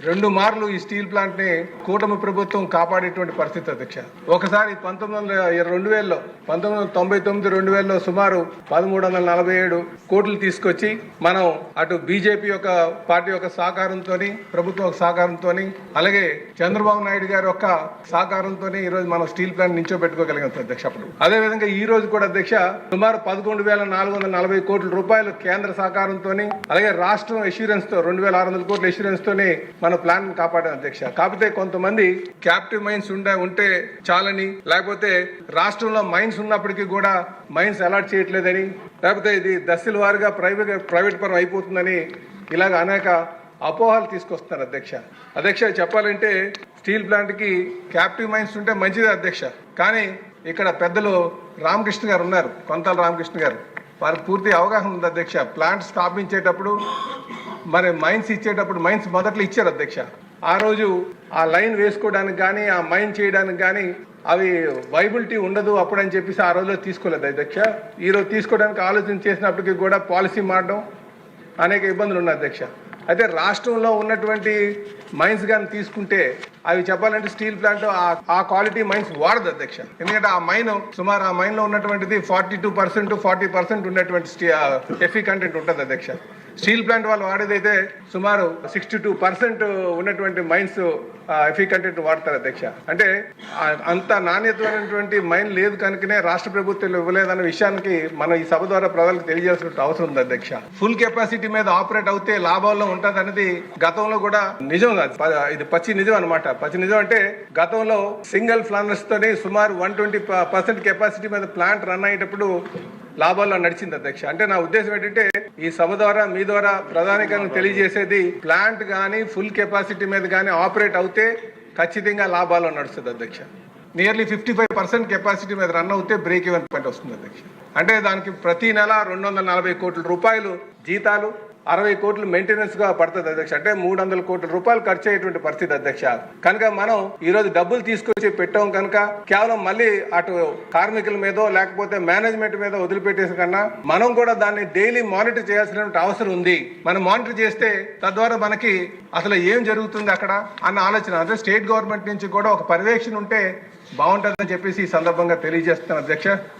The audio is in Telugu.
2 మార్లు ఈ స్టీల్ ప్లాంట్ ని కూటమి ప్రభుత్వం కాపాడేటువంటి పరిస్థితి అధ్యక్ష. ఒకసారి 1999-2000లో సుమారు 1347 కోట్లు తీసుకొచ్చి మనం అటు బీజేపీ యొక్క పార్టీ యొక్క సహకారంతో, ప్రభుత్వం యొక్క సహకారంతో, అలాగే చంద్రబాబు నాయుడు గారి యొక్క సహకారంతో ఈ రోజు మనం స్టీల్ ప్లాంట్ నించోబెట్టుకోగలిగాం అధ్యక్ష. అప్పుడు అదేవిధంగా ఈ రోజు కూడా అధ్యక్ష సుమారు 11,440 కోట్ల రూపాయలు కేంద్ర సహకారంతో, అలాగే రాష్ట్రం ఎష్యూరెన్స్ తో 2,600 కోట్ల ఎష్యూరెన్స్ తోనే మన ప్లాన్ కాపాడాం అధ్యక్ష. కాకపోతే కొంతమంది క్యాప్టివ్ మైన్స్ ఉంటే చాలని, లేకపోతే రాష్ట్రంలో మైన్స్ ఉన్నప్పటికీ కూడా మైన్స్ అలాట్ చేయట్లేదని, లేకపోతే ఇది దశల వారీగా ప్రైవేట్ పరం అయిపోతుందని ఇలాగ అనేక అపోహలు తీసుకొస్తున్నారు అధ్యక్ష. చెప్పాలంటే స్టీల్ ప్లాంట్ కి క్యాప్టివ్ మైన్స్ ఉంటే మంచిదే అధ్యక్ష. కానీ ఇక్కడ పెద్దలు రామకృష్ణ గారు ఉన్నారు, కొంతాల రామకృష్ణ గారు, వారికి పూర్తి అవగాహన ఉంది అధ్యక్ష. ప్లాంట్ స్థాపించేటప్పుడు మరి మైన్స్ ఇచ్చేటప్పుడు మైన్స్ మొదట్లో ఇచ్చారు అధ్యక్ష. ఆ రోజు ఆ లైన్ వేసుకోవడానికి కానీ ఆ మైన్ చేయడానికి కానీ అవి వైబిలిటీ ఉండదు అప్పుడు అని చెప్పేసి ఆ రోజులో తీసుకోలేదు అధ్యక్ష. ఈ రోజు తీసుకోవడానికి ఆలోచన చేసినప్పటికీ కూడా పాలసీ మారడం అనేక ఇబ్బందులు ఉన్నాయి అధ్యక్ష. అయితే రాష్ట్రంలో ఉన్నటువంటి మైన్స్ కానీ తీసుకుంటే అవి చెప్పాలంటే స్టీల్ ప్లాంట్ ఆ క్వాలిటీ మైన్స్ వాడదు అధ్యక్ష. ఎందుకంటే ఆ మైన్ సుమారు ఆ మైన్ లో ఉన్నటువంటిది 42%, 40% ఉన్నటువంటి ఎఫీ కంటెంట్ ఉంటుంది అధ్యక్ష. స్టీల్ ప్లాంట్ వాళ్ళు వాడేదైతే సుమారు 62% ఉన్నటువంటి మైన్స్ ఎఫీ కంటెంట్ వాడతారు అధ్యక్ష. అంటే అంత నాణ్యతమైనటువంటి మైన్ లేదు కనుకనే రాష్ట్ర ప్రభుత్వం ఇవ్వలేదన్న విషయానికి మనం ఈ సభ ద్వారా ప్రజలకు తెలియజేయాల్సిన అవసరం ఉంది అధ్యక్ష. ఫుల్ కెపాసిటీ మీద ఆపరేట్ అవుతే లాభాల్లో ఉంటుంది అనేది గతంలో కూడా నిజం కాదు, ఇది పచ్చి నిజం అనమాట. పచ్చి నిజం అంటే గతంలో సింగిల్ ఫ్లానర్స్ తోనే సుమారు 120% కెపాసిటీ మీద ప్లాంట్ రన్ అయ్యేటప్పుడు లాభాల్లో నడిచింది అధ్యక్ష. అంటే నా ఉద్దేశం ఏంటంటే ఈ సభ ద్వారా మీ ద్వారా ప్రధానికంగా తెలియజేసేది ప్లాంట్ కానీ ఫుల్ కెపాసిటీ మీద కానీ ఆపరేట్ అవుతే ఖచ్చితంగా లాభాల్లో నడుస్తుంది అధ్యక్ష. నియర్లీ 55% కెపాసిటీ మీద రన్ అవుతే బ్రేక్ ఈవెన్ పాయింట్ వస్తుంది అధ్యక్ష. అంటే దానికి ప్రతి నెల 240 కోట్ల రూపాయలు జీతాలు, 60 కోట్లు మెయింటెనెన్స్ గా పడుతుంది అధ్యక్ష. అంటే 300 కోట్ల రూపాయలు ఖర్చు అయ్యేటువంటి పరిస్థితి అధ్యక్ష. కనుక మనం ఈ రోజు డబ్బులు తీసుకొచ్చి పెట్టాం కనుక కేవలం మళ్ళీ అటు కార్మికుల మీదో లేకపోతే మేనేజ్మెంట్ మీద వదిలిపెట్టేసి కన్నా మనం కూడా దాన్ని డైలీ మానిటర్ చేయాల్సిన అవసరం ఉంది. మనం మానిటర్ చేస్తే తద్వారా మనకి అసలు ఏం జరుగుతుంది అక్కడ అన్న ఆలోచన, అంటే స్టేట్ గవర్నమెంట్ నుంచి కూడా ఒక పర్యవేక్షణ ఉంటే బాగుంటుందని చెప్పేసి ఈ సందర్భంగా తెలియజేస్తున్నాను అధ్యక్ష.